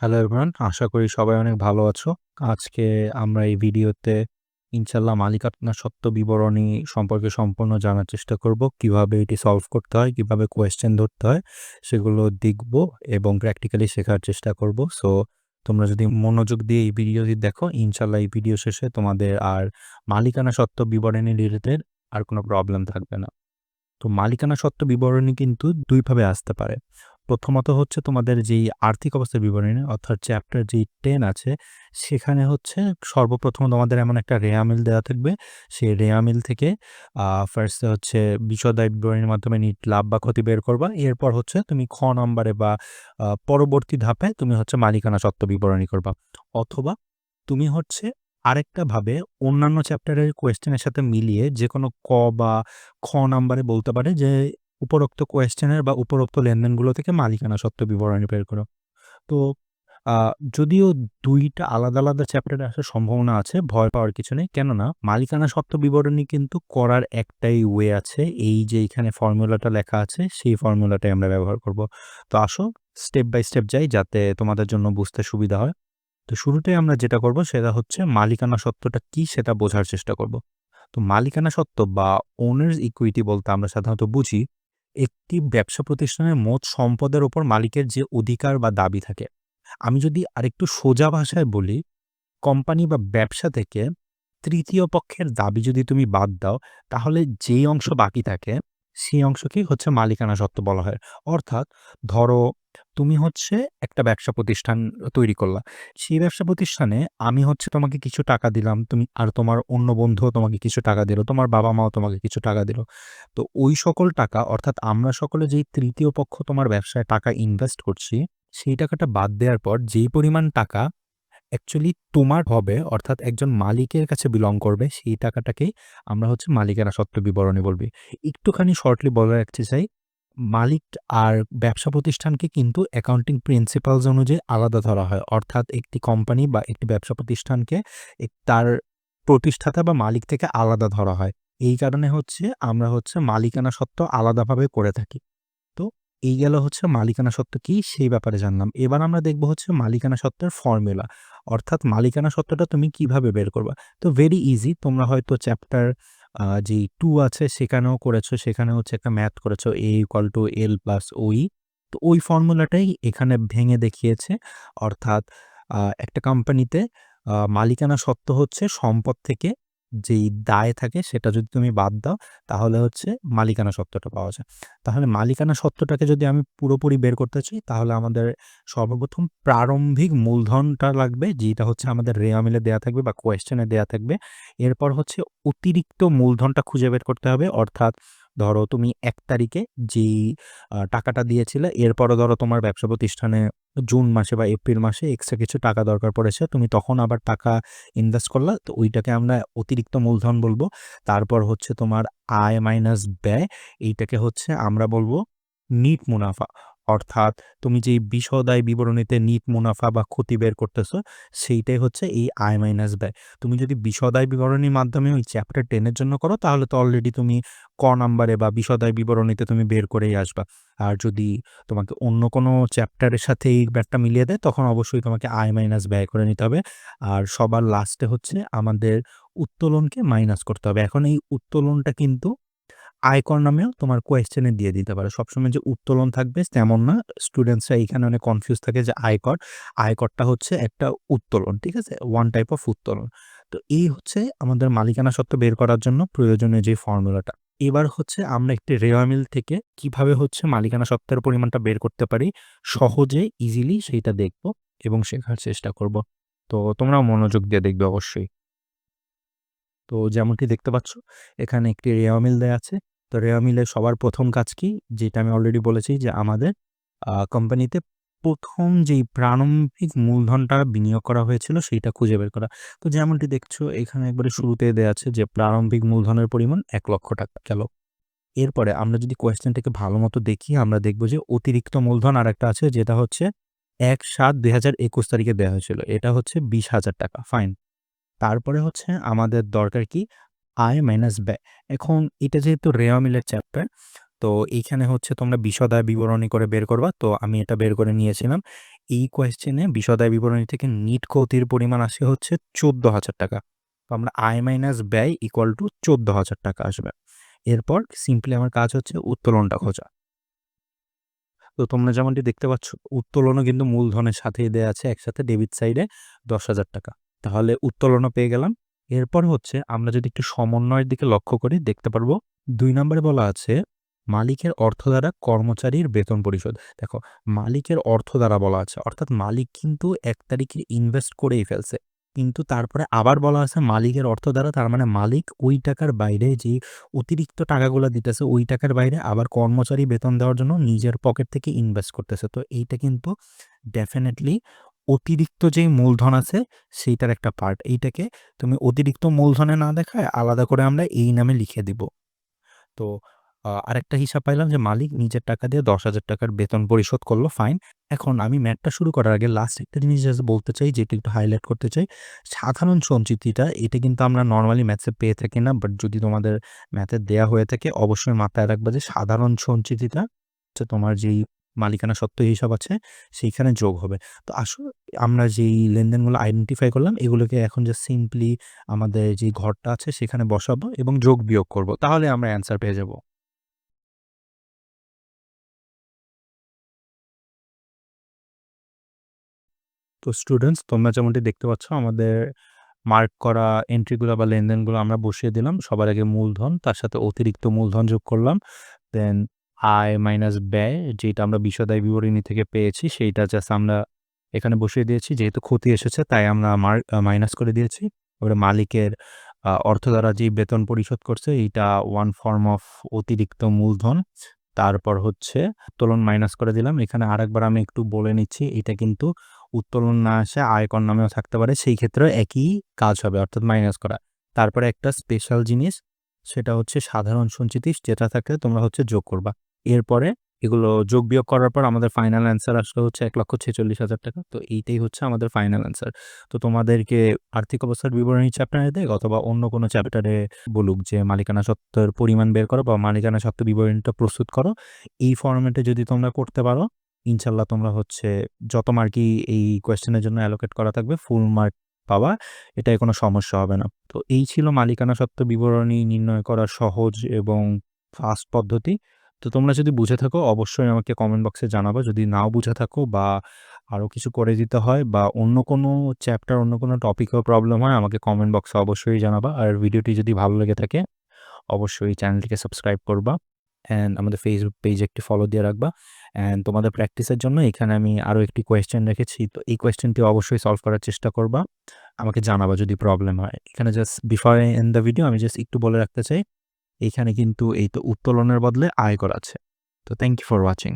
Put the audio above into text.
Hello everyone, আশা করি সবাই অনেক ভালো আছো। আজকে আমরা এই ভিডিওতে ইনশাআল্লাহ মালিকানা সত্ত্ব বিবরণী সম্পর্কে সম্পূর্ণ জানার চেষ্টা করব। কিভাবে এটি সলভ করতে হয়, কিভাবে কোয়েশ্চেন ধরতে হয় সেগুলো দেখব এবং প্র্যাকটিক্যালি শেখার চেষ্টা করব। সো তোমরা যদি মনোযোগ দিয়ে এই ভিডিওটি দেখো, ইনশাআল্লাহ এই ভিডিও শেষে তোমাদের আর মালিকানা সত্ত্ব বিবরণী রিলেটেড আর কোনো প্রবলেম থাকবে না। তো মালিকানা সত্ত্ব বিবরণী কিন্তু ২ ভাবে আসতে পারে। প্রথমত হচ্ছে তোমাদের যেই আর্থিক অবস্থার বিবরণী অর্থাৎ চ্যাপ্টার যেই 10 আছে, সেখানে হচ্ছে সর্বপ্রথম তোমাদের এমন একটা রেয়ামিল দেওয়া থাকবে। সেই রেয়ামিল থেকে ফার্স্ট এ হচ্ছে বিশদ আয় বিবরণীর মাধ্যমে লাভ বা ক্ষতি বের করবা। এরপর হচ্ছে তুমি খ নম্বরে বা পরবর্তী ধাপে তুমি হচ্ছে মালিকানা সত্ত্ব বিবরণী করবা। অথবা তুমি হচ্ছে আরেকটা ভাবে অন্যান্য চ্যাপ্টারের কোয়েশ্চেনের সাথে মিলিয়ে যেকোনো ক বা খ নাম্বারে বলতে পারে যে উপরোক্ত কোয়েশ্চেনের বা উপরোক্ত লেনদেনগুলো থেকে মালিকানা সত্ত্ব বিবরণী বের করো। তো আ যদিও ২ টা আলাদা, আলাদা চ্যাপ্টারে আসার সম্ভাবনা আছে, ভয় পাওয়ার কিছু নেই। কেননা মালিকানা সত্ত্ব বিবরণী কিন্তু করার একটাই ওয়ে আছে। এই যে এখানে ফর্মুলাটা লেখা আছে, সেই ফর্মুলাটাই আমরা ব্যবহার করব। তো আসো স্টেপ বাই স্টেপ যাই যাতে তোমাদের জন্য বুঝতে সুবিধা হয়। তো শুরুতেই আমরা যেটা করব সেটা হচ্ছে মালিকানা সত্ত্বটা কি সেটা বোঝার চেষ্টা করব। তো মালিকানা সত্ত্ব বা ওনার্স ইকুইটি বলতে আমরা সাধারণত বুঝি একটি ব্যবসা প্রতিষ্ঠানের মোট সম্পদের উপর মালিকের যে অধিকার বা দাবি থাকে। আমি যদি আরেকটু সোজা ভাষায় বলি, কোম্পানি বা ব্যবসা থেকে তৃতীয় পক্ষের দাবি যদি তুমি বাদ দাও, তাহলে যেই অংশ বাকি থাকে, সেই অংশকেই হচ্ছে মালিকানা সত্ত্ব বলা হয়। অর্থাৎ ধরো তুমি হচ্ছে একটা ব্যবসা প্রতিষ্ঠান তৈরি করলা। সেই ব্যবসা প্রতিষ্ঠানে আমি হচ্ছে তোমাকে কিছু টাকা দিলাম, তুমি আর তোমার অন্য বন্ধুও তোমাকে কিছু টাকা দিল, তোমার বাবা-মাও তোমাকে কিছু টাকা দিল। তো ওই সকল টাকা অর্থাৎ আমরা সকলে যেই তৃতীয় পক্ষ তোমার ব্যবসায় টাকা ইনভেস্ট করছি, সেই টাকাটা বাদ দেওয়ার পর যেই পরিমাণ টাকা অ্যাকচুয়ালি তোমার হবে অর্থাৎ একজন মালিকের কাছে বিলং করবে সেই টাকাটাকেই আমরা হচ্ছে মালিকানা সত্ত্ব বিবরণী বলবি। একটুখানি শর্টলি বলে রাখতে চাই, মালিক আর ব্যবসা প্রতিষ্ঠানকে কিন্তু অ্যাকাউন্টিং প্রিন্সিপালস অনুযায়ী আলাদা ধরা হয়। অর্থাৎ একটি কোম্পানি বা একটি ব্যবসা প্রতিষ্ঠানকে তার প্রতিষ্ঠাতা বা মালিক থেকে আলাদা ধরা হয়। এই কারণে হচ্ছে আমরা হচ্ছে মালিকানা সত্ত্ব আলাদাভাবে করে থাকি। তো এই গেল হচ্ছে মালিকানা সত্ত্ব কি সেই ব্যাপারে জানলাম। এবার আমরা দেখব হচ্ছে মালিকানা সত্ত্বের ফর্মুলা। অর্থাৎ মালিকানা সত্ত্বটা তুমি কিভাবে বের করবা। তো ভেরি ইজি, তোমরা হয়তো চ্যাপ্টার যেই 2 আছে সেখানেও করেছো। সেখানে হচ্ছে একটা ম্যাথ করেছো A = L + OE। তো ওই ফর্মুলাটাই এখানে ভেঙে দেখিয়েছে। অর্থাৎ একটা কোম্পানিতে মালিকানা সত্ত্ব হচ্ছে সম্পদ থেকে যেই দায় থাকে সেটা যদি তুমি বাদ দাও তাহলে হচ্ছে মালিকানা সত্ত্বটা পাওয়া যায়। তাহলে মালিকানা সত্ত্বটাকে যদি আমি পুরোপুরি বের করতে চাই তাহলে আমাদের সর্বপ্রথম প্রারম্ভিক মূলধনটা লাগবে, যেটা হচ্ছে আমাদের রেওয়ামিলে দেয়া থাকবে বা কোয়েশ্চেনে দেয়া থাকবে। এরপর হচ্ছে অতিরিক্ত মূলধনটা খুঁজে বের করতে হবে। অর্থাৎ ধরো তুমি ১ তারিখে যেই টাকাটা দিয়েছিলে, এরপরও ধরো তোমার ব্যবসা প্রতিষ্ঠানে জুন মাসে বা এপ্রিল মাসে এক্সট্রা কিছু টাকা দরকার পড়েছে। তুমি তখন আবার টাকা ইনভেস্ট করলা। তো ওইটাকে আমরা অতিরিক্ত মূলধন বলব। তারপর হচ্ছে তোমার আয় মাইনাস ব্যয়, এইটাকে হচ্ছে আমরা বলব নিট মুনাফা। অর্থাৎ তুমি যেই বিশদ আয় বিবরণীতে নিট মুনাফা বা ক্ষতি বের করতেছো, সেইটাই হচ্ছে এই আয় মাইনাস ব্যয়। তুমি যদি বিশদ আয় বিবরণীর মাধ্যমে ওই চ্যাপ্টার 10 এর জন্য করো তাহলে তো অলরেডি তুমি ক নাম্বারে বা বিশদ আয় বিবরণীতে তুমি বের করেই আসবা। আর যদি তোমাকে অন্য কোনো চ্যাপ্টারের সাথে এই ব্যাপারটা মিলিয়ে দেয় তখন অবশ্যই তোমাকে আয় মাইনাস ব্যয় করে নিতে হবে। আর সবার লাস্টে হচ্ছে আমাদের উত্তোলনকে মাইনাস করতে হবে। এখন এই উত্তোলনটা কিন্তু আয়কর নামেও তোমার কোয়েশ্চেনে দিয়ে দিতে পারে। সবসময় যে উত্তোলন থাকবে তেমন না। স্টুডেন্টসরা এখানে অনেক কনফিউজ থাকে যে আয়করটা হচ্ছে একটা উত্তোলন। ঠিক আছে? ওয়ান টাইপ অফ উত্তোলন। তো এই হচ্ছে আমাদের মালিকানা সত্ত্ব বের করার জন্য প্রয়োজনীয় যে ফর্মুলাটা। এবার হচ্ছে আমরা একটি রেওয়ামিল থেকে কিভাবে হচ্ছে মালিকানা সত্ত্বের পরিমাণটা বের করতে পারি সহজে ইজিলি সেইটা দেখব এবং শেখার চেষ্টা করব। তো তোমরাও মনোযোগ দিয়ে দেখবে অবশ্যই। তো যেমনটি দেখতে পাচ্ছ এখানে একটি রেওয়া মিল দেয়া আছে। তো রেওয়া মিলের সবার ১ম কাজ কি? যেটা আমি অলরেডি বলেছি যে আমাদের কোম্পানিতে ১ম যেই প্রারম্ভিক মূলধনটা বিনিয়োগ করা হয়েছিল সেইটা খুঁজে বের করা। তো যেমনটি দেখছো এখানে একবারে শুরুতেই দেয়া আছে যে প্রারম্ভিক মূলধনের পরিমাণ ৳১,০০,০০০ গেল। এরপরে আমরা যদি কোয়েশ্চেনটাকে ভালোমতো দেখি আমরা দেখব যে অতিরিক্ত মূলধন আরেকটা আছে যেটা হচ্ছে ১/৭/২০২১ তারিখে দেয়া হয়েছিল। এটা হচ্ছে ৳২০,০০০। ফাইন। তারপরে হচ্ছে আমাদের দরকার কি? আয় মাইনাস ব্যয়। এখন এটা যেহেতু রেওয়া মিলের চ্যাপ্টার, তো এইখানে হচ্ছে তোমরা বিশদ আয় বিবরণী করে বের করবা। তো আমি এটা বের করে নিয়েছিলাম। এই কোয়েশ্চেনে বিশদায় বিবরণী থেকে নিট ক্ষতির পরিমাণ আসে হচ্ছে 14,000 টাকা। তো আমরা আয় মাইনাস ব্যয় ইকুয়াল টু 14,000 টাকা আসবে। এরপর সিম্পলি আমার কাজ হচ্ছে উত্তোলনটা খোঁজা। তো তোমরা যেমনটি দেখতে পাচ্ছ উত্তোলনও কিন্তু মূলধনের সাথেই দেয়া আছে একসাথে ডেবিট সাইডে 10,000 টাকা। তাহলে উত্তোলনও পেয়ে গেলাম। এরপর হচ্ছে আমরা যদি একটু সমন্বয়ের দিকে লক্ষ্য করি দেখতে পারবো ২ নম্বরে বলা আছে মালিকের অর্থ দ্বারা কর্মচারীর বেতন পরিশোধ। দেখো মালিকের অর্থ দ্বারা বলা আছে অর্থাৎ মালিক কিন্তু ১ তারিখে ইনভেস্ট করেই ফেলছে। কিন্তু তারপরে আবার বলা আছে মালিকের অর্থ দ্বারা তার মানে মালিক ওই টাকার বাইরে যেই অতিরিক্ত টাকাগুলা দিতেছে ওই টাকার বাইরে আবার কর্মচারী বেতন দেওয়ার জন্য নিজের পকেট থেকে ইনভেস্ট করতেছে। তো এইটা কিন্তু ডেফিনিটলি অতিরিক্ত যেই মূলধন আছে সেইটার একটা পার্ট। এইটাকে তুমি অতিরিক্ত মূলধনে না দেখায় আলাদা করে আমরা এই নামে লিখে দিব। তো আরেকটা হিসাব পাইলাম যে মালিক নিজের টাকা দিয়ে 10,000 টাকার বেতন পরিশোধ করলো, ফাইন। এখন আমি ম্যাথটা শুরু করার আগে লাস্ট একটা জিনিস জাস্ট বলতে চাই যেটা একটু হাইলাইট করতে চাই। সাধারণ সঞ্চিতিটা এটা কিন্তু আমরা নরমালি ম্যাথসে পেয়ে থাকি না। বাট যদি তোমাদের ম্যাথে দেয়া হয়ে থাকে অবশ্যই মাথায় রাখবা যে সাধারণ সঞ্চিতিটা হচ্ছে তোমার যেই মালিকানা সত্ত্ব হিসাব আছে সেইখানে যোগ হবে। তো আসলে আমরা যেই লেনদেনগুলো আইডেন্টিফাই করলাম এগুলোকে এখন জাস্ট সিম্পলি আমাদের যে ঘরটা আছে সেখানে বসাবো এবং যোগ বিয়োগ করব। তাহলে আমরা অ্যান্সার পেয়ে যাব। তো স্টুডেন্টস তোমরা যেমনটি দেখতে পাচ্ছ আমাদের মার্ক করা এন্ট্রিগুলো বা লেনদেনগুলো আমরা বসিয়ে দিলাম। সবার আগে মূলধন, তার সাথে অতিরিক্ত মূলধন যোগ করলাম। দেন আয় মাইনাস ব্যয় যেটা আমরা বিশদায় বিবরণী থেকে পেয়েছি সেইটা জাস্ট আমরা এখানে বসিয়ে দিয়েছি। যেহেতু ক্ষতি এসেছে তাই আমরা মাইনাস করে দিয়েছি। এবারে মালিকের অর্থ দ্বারা যেই বেতন পরিশোধ করছে এইটা ওয়ান ফর্ম অফ অতিরিক্ত মূলধন। তারপর হচ্ছে উত্তোলন মাইনাস করে দিলাম। এখানে আরেকবার আমি একটু বলে নিচ্ছি এটা কিন্তু উত্তোলন না আসে আয়কর নামেও থাকতে পারে। সেই ক্ষেত্রেও একই কাজ হবে অর্থাৎ মাইনাস করা। তারপরে একটা স্পেশাল জিনিস সেটা হচ্ছে সাধারণ সঞ্চিতি যেটা থাকলে তোমরা হচ্ছে যোগ করবা। এরপরে এগুলো যোগ বিয়োগ করার পর আমাদের ফাইনাল অ্যান্সার আসলো হচ্ছে ১,৪৬,০০০ টাকা। তো এইটাই হচ্ছে আমাদের ফাইনাল অ্যান্সার। তো তোমাদেরকে আর্থিক অবস্থার বিবরণী চ্যাপ্টারে দেখ অথবা অন্য কোনো চ্যাপ্টারে বলুক যে মালিকানা সত্ত্বের পরিমাণ বের করো বা মালিকানা সত্ত্ব বিবরণীটা প্রস্তুত করো। এই ফরম্যাটে যদি তোমরা করতে পারো ইনশাল্লাহ তোমরা হচ্ছে যত মার্কই এই কোয়েশ্চেনের জন্য অ্যালোকেট করা থাকবে ফুল মার্ক পাবা। এটায় কোনো সমস্যা হবে না। তো এই ছিল মালিকানা সত্ত্ব বিবরণী নির্ণয় করার সহজ এবং ফাস্ট পদ্ধতি। তো তোমরা যদি বুঝে থাকো অবশ্যই আমাকে কমেন্ট বক্সে জানাবা। যদি নাও বুঝে থাকো বা আরও কিছু করে দিতে হয় বা অন্য কোনো চ্যাপ্টার অন্য কোনো টপিকেও প্রবলেম হয় আমাকে কমেন্ট বক্সে অবশ্যই জানাবা। আর ভিডিওটি যদি ভালো লেগে থাকে অবশ্যই চ্যানেলটিকে সাবস্ক্রাইব করবা অ্যান্ড আমাদের ফেসবুক পেজে একটি ফলো দিয়ে রাখবা। অ্যান্ড তোমাদের প্র্যাকটিসের জন্য এখানে আমি আরও একটি কোয়েশ্চেন রেখেছি। তো এই কোয়েশ্চেনটি অবশ্যই সলভ করার চেষ্টা করবা। আমাকে জানাবা যদি প্রবলেম হয়। এখানে just before I end the video আমি জাস্ট একটু বলে রাখতে চাই, এইখানে কিন্তু এই তো উত্তোলনের বদলে আয় করা আছে। তো থ্যাংক ইউ ফর ওয়াচিং।